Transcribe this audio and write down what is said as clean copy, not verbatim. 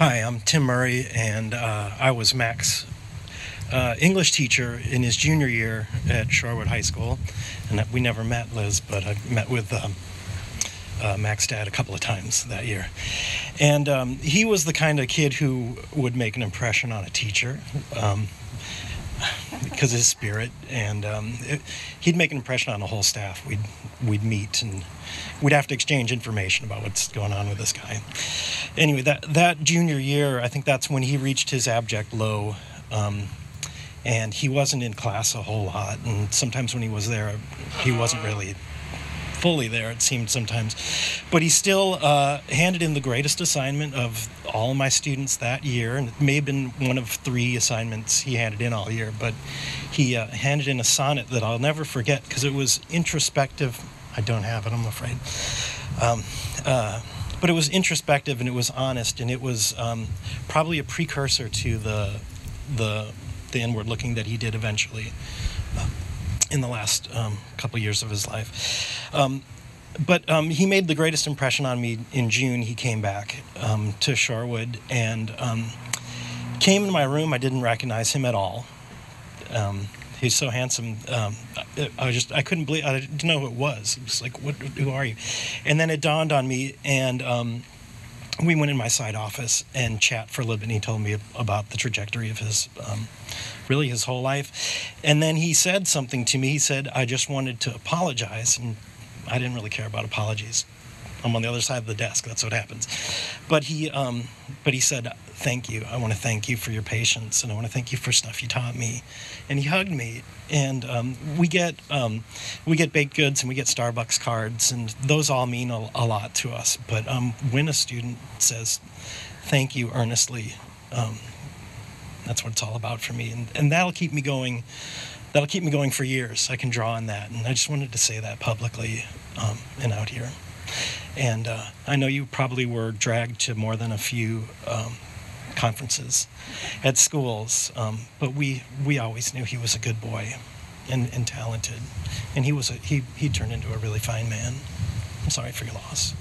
Hi, I'm Tim Murray, and I was Mac's English teacher in his junior year at Shorewood High School. And we never met, Liz, but I met with Mac's dad a couple of times that year. And he was the kind of kid who would make an impression on a teacher because of his spirit, and he'd make an impression on the whole staff. We'd meet, and we'd have to exchange information about what's going on with this guy. Anyway, that junior year, I think that's when he reached his abject low, and he wasn't in class a whole lot, and sometimes when he was there, he wasn't really fully there, it seemed sometimes. But he still handed in the greatest assignment of all of my students that year, and it may have been one of 3 assignments he handed in all year, but he handed in a sonnet that I'll never forget because it was introspective. I don't have it, I'm afraid. But it was introspective, and it was honest, and it was probably a precursor to the inward looking that he did eventually in the last couple years of his life. But he made the greatest impression on me in June. He came back to Shorewood and came in my room. I didn't recognize him at all. He's so handsome. I couldn't believe, I didn't know who it was. It was like, who are you? And then it dawned on me, and we went in my side office and chat for a little bit, and he told me about the trajectory of his, really his whole life. And then he said something to me. He said, I just wanted to apologize, and I didn't really care about apologies. I'm on the other side of the desk. That's what happens. But he said, thank you. I want to thank you for your patience, and I want to thank you for stuff you taught me. And he hugged me, and we get baked goods, and we get Starbucks cards, and those all mean a lot to us. But when a student says thank you earnestly, that's what it's all about for me, and that'll keep me going. That'll keep me going for years. I can draw on that, and I just wanted to say that publicly and out here. And I know you probably were dragged to more than a few conferences at schools, but we always knew he was a good boy and talented, and he turned into a really fine man. I'm sorry for your loss.